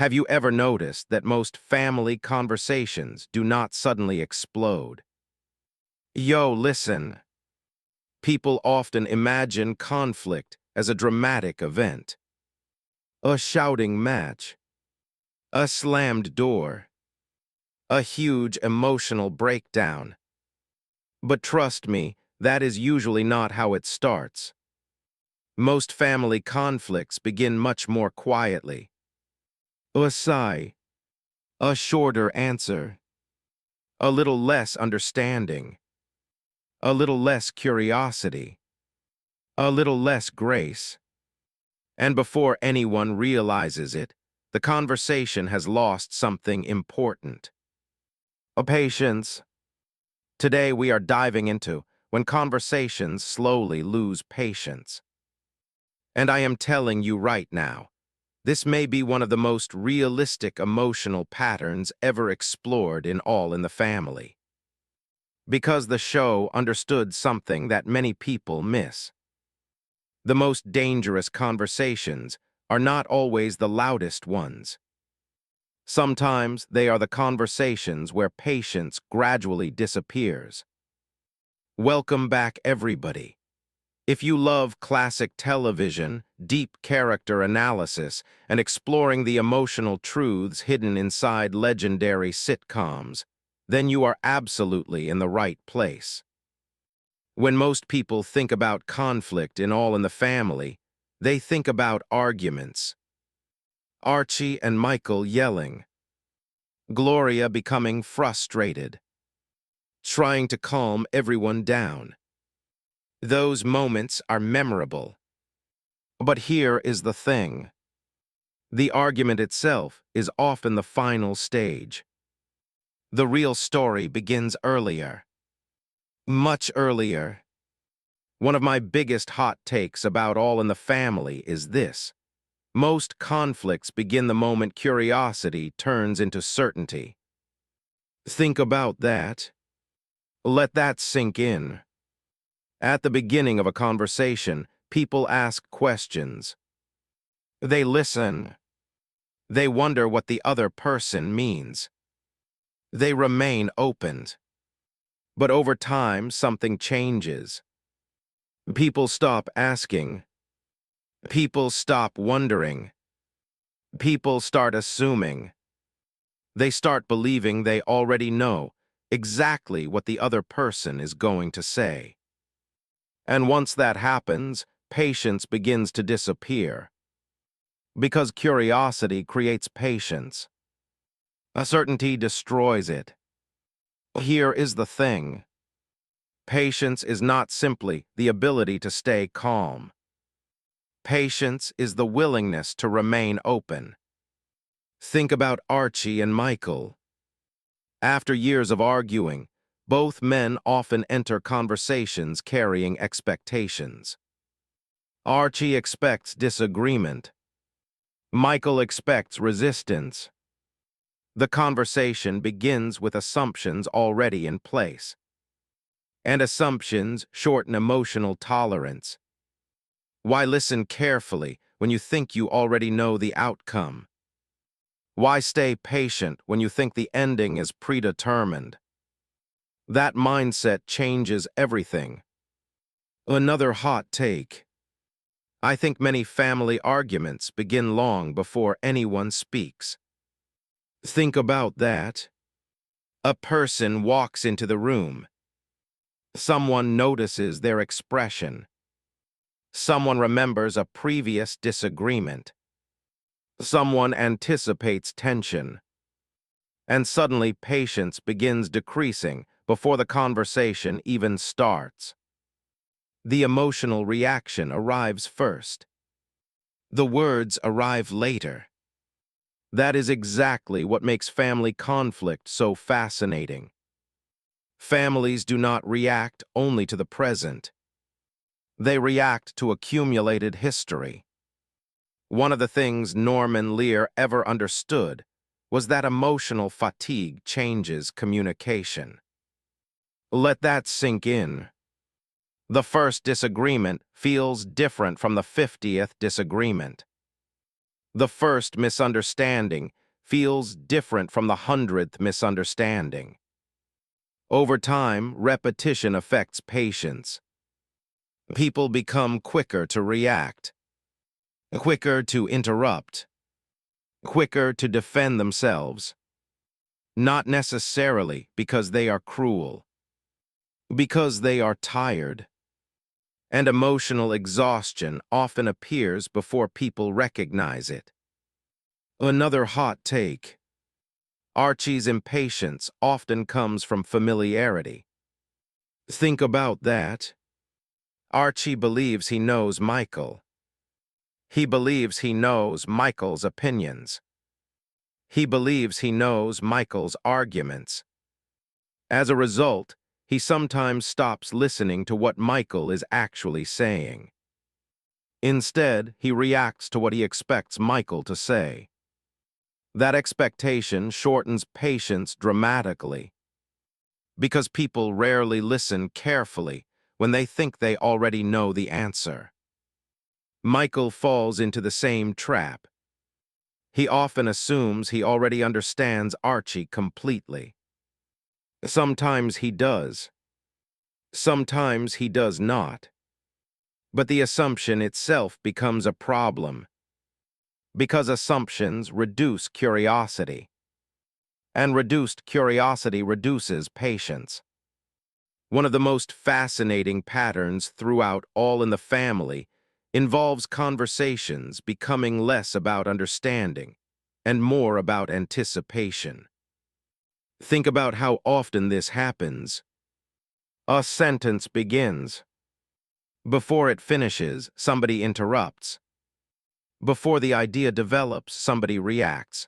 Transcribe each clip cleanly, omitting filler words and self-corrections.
Have you ever noticed that most family conversations do not suddenly explode? Yo, listen. People often imagine conflict as a dramatic event. A shouting match, a slammed door, a huge emotional breakdown. But trust me, that is usually not how it starts. Most family conflicts begin much more quietly. A sigh, a shorter answer, a little less understanding, a little less curiosity, a little less grace. And before anyone realizes it, the conversation has lost something important. A patience. Today we are diving into when conversations slowly lose patience. And I am telling you right now, this may be one of the most realistic emotional patterns ever explored in All in the Family. Because the show understood something that many people miss. The most dangerous conversations are not always the loudest ones. Sometimes they are the conversations where patience gradually disappears. Welcome back, everybody. If you love classic television, deep character analysis, and exploring the emotional truths hidden inside legendary sitcoms, then you are absolutely in the right place. When most people think about conflict in All in the Family, they think about arguments. Archie and Michael yelling, Gloria becoming frustrated, trying to calm everyone down. Those moments are memorable. But here is the thing. The argument itself is often the final stage. The real story begins earlier. Much earlier. One of my biggest hot takes about All in the Family is this. Most conflicts begin the moment curiosity turns into certainty. Think about that. Let that sink in. At the beginning of a conversation, people ask questions. They listen. They wonder what the other person means. They remain open. But over time, something changes. People stop asking. People stop wondering. People start assuming. They start believing they already know exactly what the other person is going to say. And once that happens, patience begins to disappear. Because curiosity creates patience. Certainty destroys it. Here is the thing. Patience is not simply the ability to stay calm. Patience is the willingness to remain open. Think about Archie and Michael. After years of arguing, both men often enter conversations carrying expectations. Archie expects disagreement. Michael expects resistance. The conversation begins with assumptions already in place. And assumptions shorten emotional tolerance. Why listen carefully when you think you already know the outcome? Why stay patient when you think the ending is predetermined? That mindset changes everything. Another hot take. I think many family arguments begin long before anyone speaks. Think about that. A person walks into the room. Someone notices their expression. Someone remembers a previous disagreement. Someone anticipates tension. And suddenly patience begins decreasing before the conversation even starts. The emotional reaction arrives first. The words arrive later. That is exactly what makes family conflict so fascinating. Families do not react only to the present. They react to accumulated history. One of the things Norman Lear ever understood was that emotional fatigue changes communication. Let that sink in. The first disagreement feels different from the 50th disagreement. The first misunderstanding feels different from the 100th misunderstanding. Over time, repetition affects patience. People become quicker to react, quicker to interrupt, quicker to defend themselves. Not necessarily because they are cruel, because they are tired. And emotional exhaustion often appears before people recognize it. Another hot take. Archie's impatience often comes from familiarity. Think about that. Archie believes he knows Michael. He believes he knows Michael's opinions. He believes he knows Michael's arguments. As a result, he sometimes stops listening to what Michael is actually saying. Instead, he reacts to what he expects Michael to say. That expectation shortens patience dramatically, because people rarely listen carefully when they think they already know the answer. Michael falls into the same trap. He often assumes he already understands Archie completely. Sometimes he does. Sometimes he does not. But the assumption itself becomes a problem, because assumptions reduce curiosity, and reduced curiosity reduces patience. One of the most fascinating patterns throughout All in the Family involves conversations becoming less about understanding and more about anticipation. Think about how often this happens. A sentence begins. Before it finishes, somebody interrupts. Before the idea develops, somebody reacts.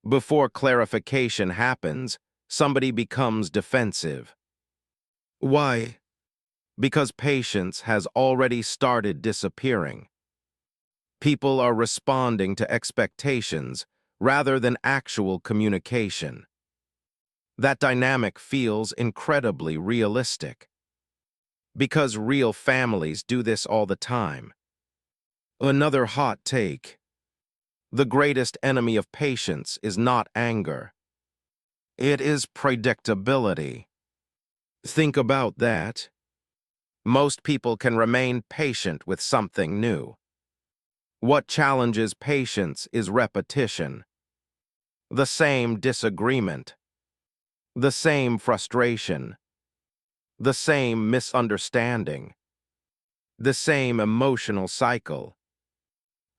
Before clarification happens, somebody becomes defensive. Why? Because patience has already started disappearing. People are responding to expectations rather than actual communication. That dynamic feels incredibly realistic, because real families do this all the time. Another hot take. The greatest enemy of patience is not anger. It is predictability. Think about that. Most people can remain patient with something new. What challenges patience is repetition. The same disagreement. The same frustration. The same misunderstanding. The same emotional cycle.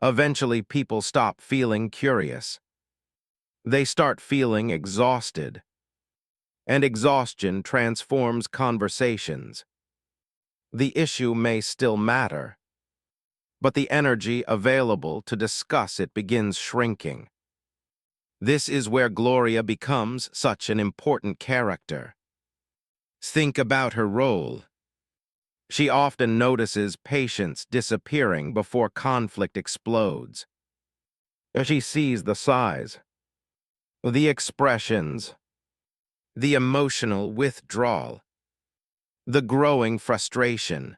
Eventually, people stop feeling curious. They start feeling exhausted. And exhaustion transforms conversations. The issue may still matter, but the energy available to discuss it begins shrinking. This is where Gloria becomes such an important character. Think about her role. She often notices patience disappearing before conflict explodes. She sees the size, the expressions, the emotional withdrawal, the growing frustration.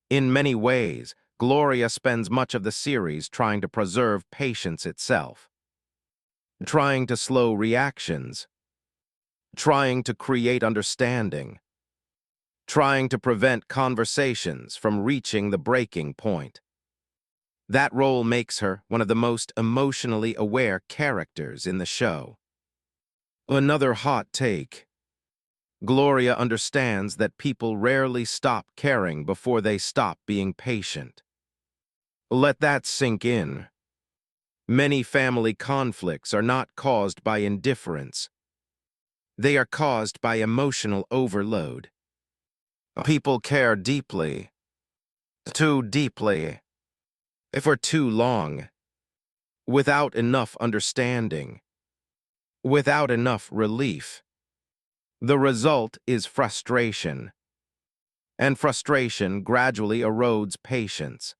In many ways, Gloria spends much of the series trying to preserve patience itself, trying to slow reactions, trying to create understanding, trying to prevent conversations from reaching the breaking point. That role makes her one of the most emotionally aware characters in the show. Another hot take. Gloria understands that people rarely stop caring before they stop being patient. Let that sink in. Many family conflicts are not caused by indifference. They are caused by emotional overload. People care deeply, too deeply, for too long, without enough understanding, without enough relief. The result is frustration, and frustration gradually erodes patience.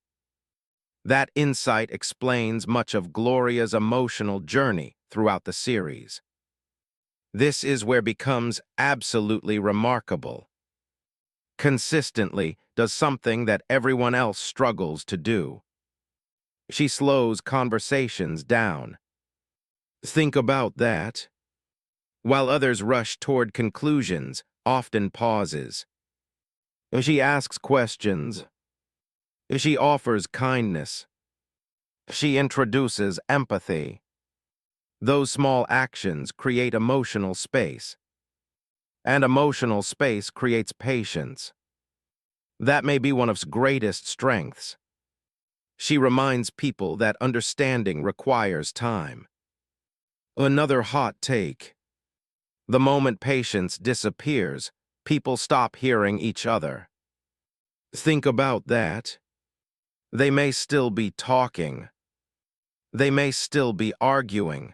That insight explains much of Gloria's emotional journey throughout the series. This is where becomes absolutely remarkable. Consistently does something that everyone else struggles to do. She slows conversations down. Think about that. While others rush toward conclusions, often pauses. She asks questions. She offers kindness. She introduces empathy. Those small actions create emotional space, and emotional space creates patience. That may be one of her greatest strengths. She reminds people that understanding requires time. Another hot take. The moment patience disappears, people stop hearing each other. Think about that. They may still be talking. They may still be arguing.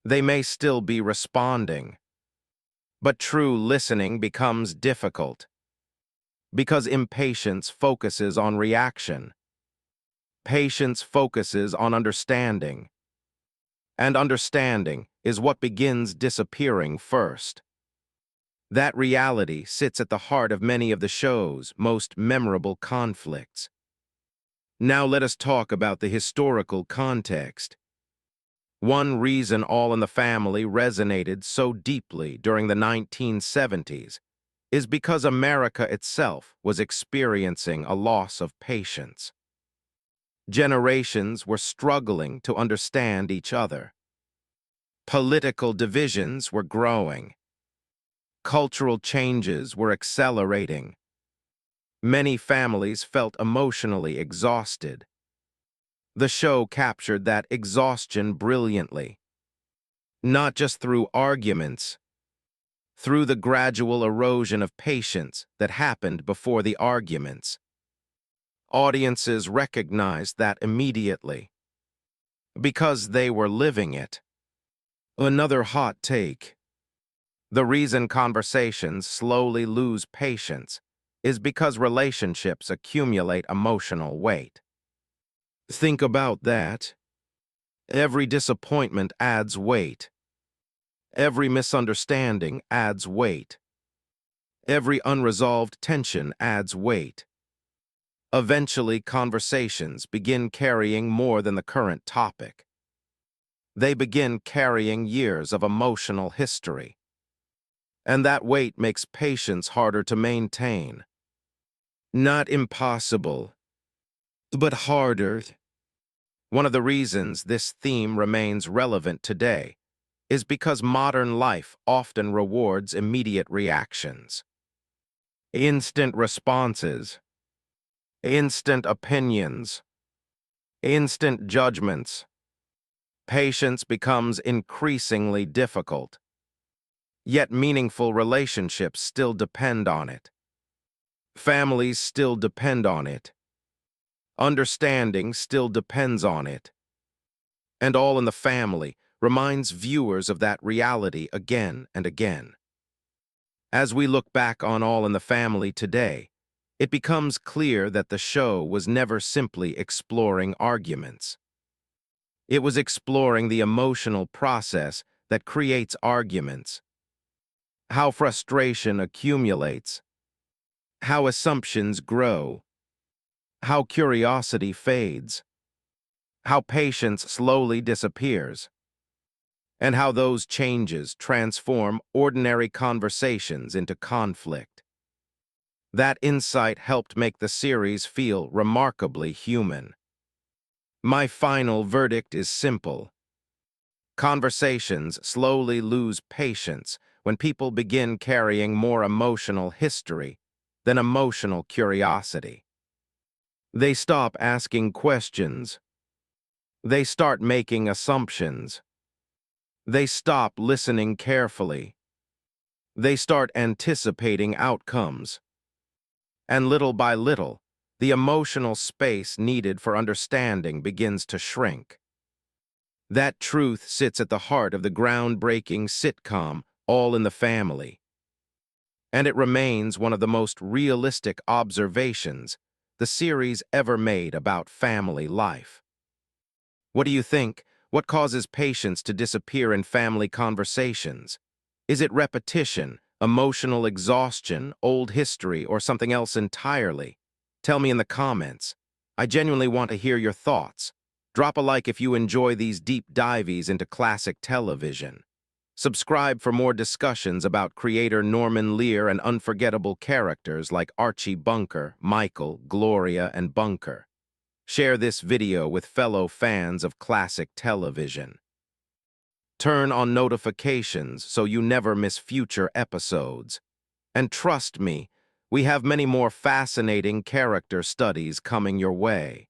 They may still be responding. But true listening becomes difficult because impatience focuses on reaction. Patience focuses on understanding. And understanding is what begins disappearing first. That reality sits at the heart of many of the show's most memorable conflicts. Now let us talk about the historical context. One reason All in the Family resonated so deeply during the 1970s is because America itself was experiencing a loss of patience. Generations were struggling to understand each other. Political divisions were growing. Cultural changes were accelerating. Many families felt emotionally exhausted. The show captured that exhaustion brilliantly, not just through arguments, through the gradual erosion of patience that happened before the arguments. Audiences recognized that immediately, because they were living it. Another hot take. The reason conversations slowly lose patience is because relationships accumulate emotional weight. Think about that. Every disappointment adds weight. Every misunderstanding adds weight. Every unresolved tension adds weight. Eventually, conversations begin carrying more than the current topic. They begin carrying years of emotional history. And that weight makes patience harder to maintain. Not impossible, but harder. One of the reasons this theme remains relevant today is because modern life often rewards immediate reactions. Instant responses, instant opinions, instant judgments. Patience becomes increasingly difficult. Yet meaningful relationships still depend on it. Families still depend on it. Understanding still depends on it. And All in the Family reminds viewers of that reality again and again. As we look back on All in the Family today, it becomes clear that the show was never simply exploring arguments. It was exploring the emotional process that creates arguments, how frustration accumulates, how assumptions grow, how curiosity fades, how patience slowly disappears, and how those changes transform ordinary conversations into conflict. That insight helped make the series feel remarkably human. My final verdict is simple. Conversations slowly lose patience when people begin carrying more emotional history than emotional curiosity. They stop asking questions. They start making assumptions. They stop listening carefully. They start anticipating outcomes. And little by little, the emotional space needed for understanding begins to shrink. That truth sits at the heart of the groundbreaking sitcom All in the Family. And it remains one of the most realistic observations the series ever made about family life. What do you think? What causes patience to disappear in family conversations? Is it repetition, emotional exhaustion, old history, or something else entirely? Tell me in the comments. I genuinely want to hear your thoughts. Drop a like if you enjoy these deep dives into classic television. Subscribe for more discussions about creator Norman Lear and unforgettable characters like Archie Bunker, Michael, Gloria, and Bunker. Share this video with fellow fans of classic television. Turn on notifications so you never miss future episodes. And trust me, we have many more fascinating character studies coming your way.